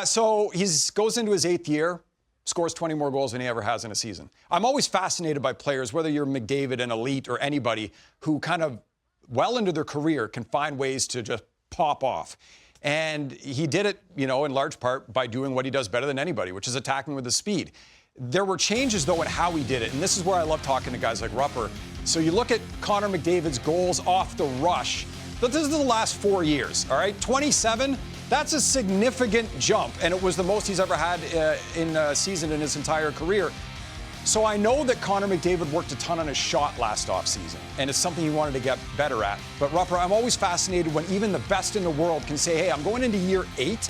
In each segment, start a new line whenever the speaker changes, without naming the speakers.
So he goes into his 8th year, scores 20 more goals than he ever has in a season. I'm always fascinated by players, whether you're McDavid, an elite, or anybody who kind of well into their career can find ways to just pop off. And he did it, in large part by doing what he does better than anybody, which is attacking with his speed. There were changes, though, in how he did it, and this is where I love talking to guys like Rupper. So you look at Connor McDavid's goals off the rush. But this is the last 4 years, all right? 27, that's a significant jump, and it was the most he's ever had in a season in his entire career. So I know that Connor McDavid worked a ton on his shot last offseason, and it's something he wanted to get better at. But Rupper, I'm always fascinated when even the best in the world can say, hey, I'm going into year 8.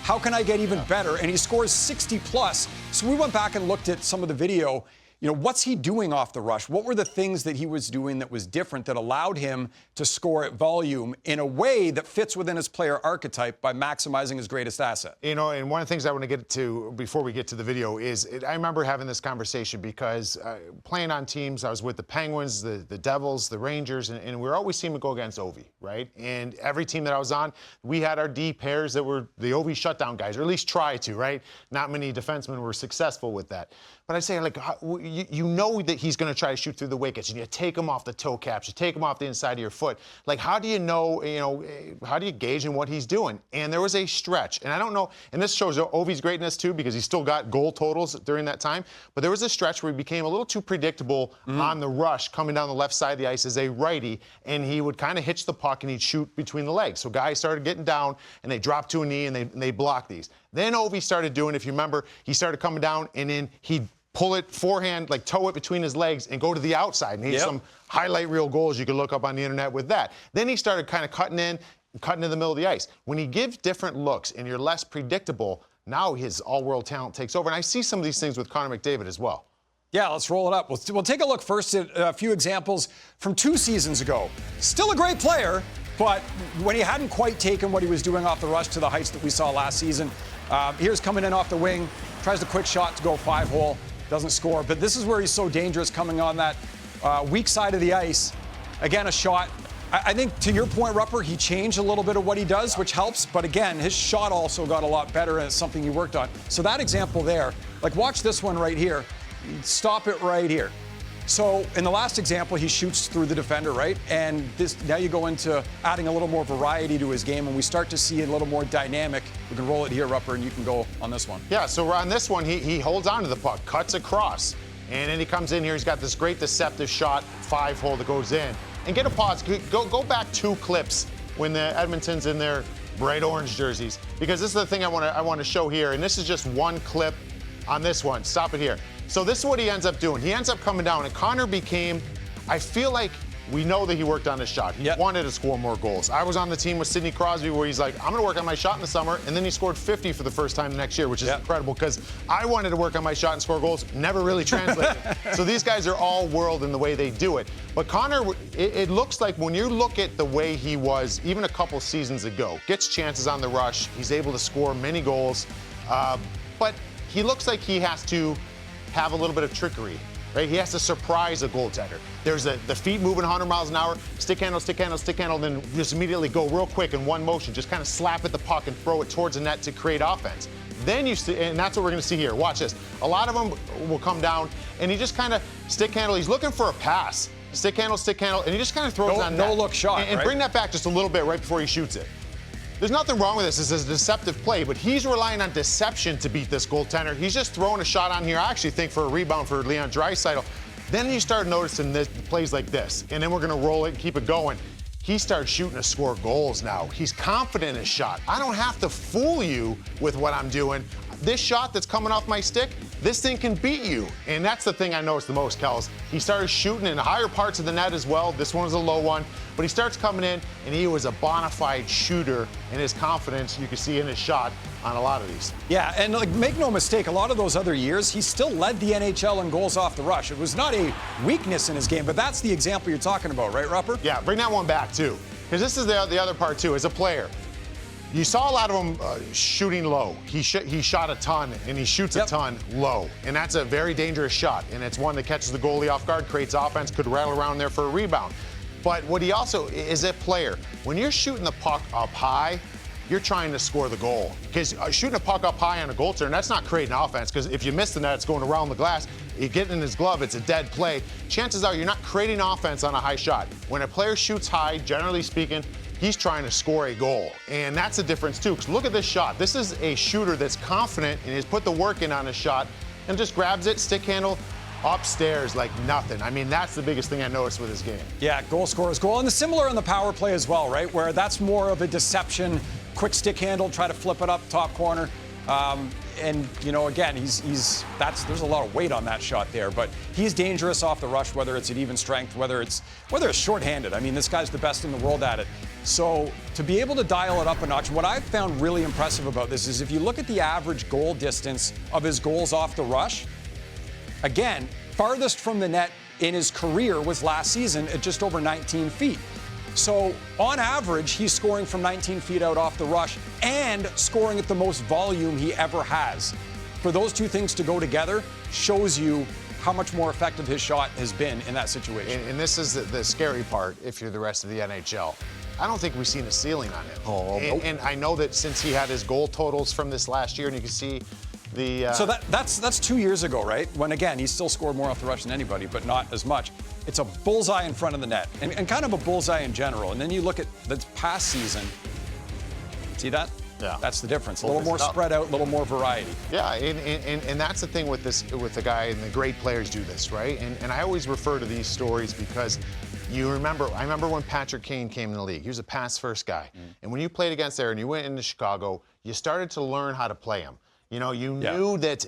How can I get even better? And he scores 60 plus. So we went back and looked at some of the video. What's he doing off the rush? What were the things that he was doing that was different that allowed him to score at volume in a way that fits within his player archetype by maximizing his greatest asset?
And one of the things I want to get to before we get to the video is I remember having this conversation because playing on teams, I was with the Penguins, the Devils, the Rangers, and we were always seeing to go against Ovi, right? And every team that I was on, we had our D pairs that were the Ovi shutdown guys, or at least try to, right? Not many defensemen were successful with that. But I say, you know that he's going to try to shoot through the wickets, and you take him off the toe caps, you take him off the inside of your foot. How do you know, how do you gauge in what he's doing? And there was a stretch, and I don't know, and this shows Ovi's greatness too, because he still got goal totals during that time, but there was a stretch where he became a little too predictable on the rush, coming down the left side of the ice as a righty, and he would kind of hitch the puck and he'd shoot between the legs. So guys started getting down, and they dropped to a knee, and they blocked these. Then Ovi started doing, if you remember, he started coming down, and then he'd pull it forehand, toe it between his legs, and go to the outside. And he had some highlight reel goals you could look up on the internet with that. Then he started kind of cutting in the middle of the ice. When he gives different looks and you're less predictable, now his all-world talent takes over. And I see some of these things with Connor McDavid as well.
Yeah, let's roll it up. We'll take a look first at a few examples from 2 seasons ago. Still a great player, but when he hadn't quite taken what he was doing off the rush to the heights that we saw last season. Here's coming in off the wing, tries the quick shot to go 5-hole. Doesn't score, but this is where he's so dangerous coming on that weak side of the ice. Again, a shot. I think to your point, Rupper, he changed a little bit of what he does, which helps. But again, his shot also got a lot better, and it's something he worked on. So that example there, watch this one right here. Stop it right here. So in the last example, he shoots through the defender, right? And now you go into adding a little more variety to his game, and we start to see a little more dynamic. We can roll it here, Rupper, and you can go on this one.
Yeah, so on this one, he holds on to the puck, cuts across, and then he comes in here. He's got this great deceptive shot, 5-hole that goes in. And get a pause. Go back 2 clips when the Edmonton's in their bright orange jerseys, because this is the thing I want to show here, and this is just one clip on this one. Stop it here. So this is what he ends up doing. He ends up coming down, and Connor became, I feel like we know that he worked on his shot. He wanted to score more goals. I was on the team with Sidney Crosby where he's like, I'm going to work on my shot in the summer, and then he scored 50 for the first time the next year, which is incredible because I wanted to work on my shot and score goals, never really translated. So these guys are all world in the way they do it. But Connor, it looks like when you look at the way he was even a couple seasons ago, gets chances on the rush, he's able to score many goals, but he looks like he has to have a little bit of trickery, right? He has to surprise a goaltender. There's the feet moving 100 miles an hour, stick handle, stick handle, stick handle, then just immediately go real quick in one motion, just kind of slap at the puck and throw it towards the net to create offense. Then you see, and that's what we're going to see here. Watch this. A lot of them will come down, and he just kind of stick handle. He's looking for a pass. Stick handle, and he just kind of throws on net.
No look shot,
and bring that back just a little bit right before he shoots it. There's nothing wrong with this. This is a deceptive play, but he's relying on deception to beat this goaltender. He's just throwing a shot on here, I actually think, for a rebound for Leon Draisaitl. Then you start noticing this, plays like this, and then we're going to roll it and keep it going. He starts shooting to score goals now. He's confident in his shot. I don't have to fool you with what I'm doing. This shot that's coming off my stick, this thing can beat you. And that's the thing I noticed the most, Kels. He started shooting in higher parts of the net as well. This one was a low one. But he starts coming in, and he was a bona fide shooter. And his confidence, you can see in his shot on a lot of these.
Yeah, and make no mistake, a lot of those other years, he still led the NHL in goals off the rush. It was not a weakness in his game, but that's the example you're talking about, right, Rupper?
Yeah, bring that one back, too. Because this is the other part, too. As a player, you saw a lot of them shooting low. He shot a ton, and he shoots a ton low. And that's a very dangerous shot. And it's one that catches the goalie off guard, creates offense, could rattle around there for a rebound. But what he also is a player. When you're shooting the puck up high, you're trying to score the goal. Because shooting a puck up high on a goal turn, that's not creating offense, because if you miss the net, it's going around the glass. You get in his glove, it's a dead play. Chances are you're not creating offense on a high shot. When a player shoots high, generally speaking, he's trying to score a goal. And that's the difference, too, because look at this shot. This is a shooter that's confident and has put the work in on his shot and just grabs it, stick handle, upstairs like nothing. I mean, that's the biggest thing I noticed with his game.
Yeah, goal scorer's goal. And the similar on the power play as well, right? Where that's more of a deception, quick stick handle, try to flip it up top corner. And, you know, again, there's a lot of weight on that shot there, but he's dangerous off the rush, whether it's at even strength, whether it's shorthanded. I mean, this guy's the best in the world at it. So to be able to dial it up a notch, what I've found really impressive about this is if you look at the average goal distance of his goals off the rush, again, farthest from the net in his career was last season at just over 19 feet. So on average, he's scoring from 19 feet out off the rush and scoring at the most volume he ever has. For those two things to go together shows you how much more effective his shot has been in that situation.
And this is the scary part if you're the rest of the NHL. I don't think we've seen a ceiling on him.
Nope.
And I know that since he had his goal totals from this last year, and you can see the...
So that's 2 years ago, right? When, again, he still scored more off the rush than anybody, but not as much. It's a bullseye in front of the net, and kind of a bullseye in general. And then you look at the past season. See that?
Yeah.
That's the difference. A little more spread out, a little more variety.
Yeah, and that's the thing with the guy, and the great players do this, right? And I always refer to these stories because I remember when Patrick Kane came in the league. He was a pass-first guy. And when you played against Aaron, you went into Chicago, you started to learn how to play him. You know, you knew that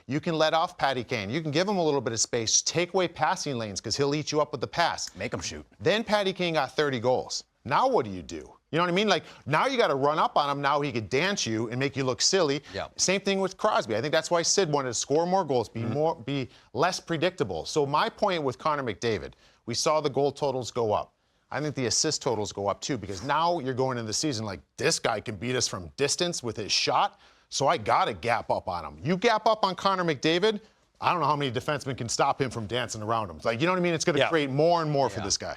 you can let off Patty Kane. You can give him a little bit of space, take away passing lanes because he'll eat you up with the pass.
Make him shoot.
Then Patty Kane got 30 goals. Now what do? You know what I mean? Like, now you got to run up on him. Now he could dance you and make you look silly.
Yeah.
Same thing with Crosby. I think that's why Sid wanted to score more goals, be less predictable. So my point with Connor McDavid, we saw the goal totals go up. I think the assist totals go up too, because now you're going into the season like, this guy can beat us from distance with his shot. So I got to gap up on him. You gap up on Connor McDavid, I don't know how many defensemen can stop him from dancing around him. Like, you know what I mean? It's going to create more and more for this guy.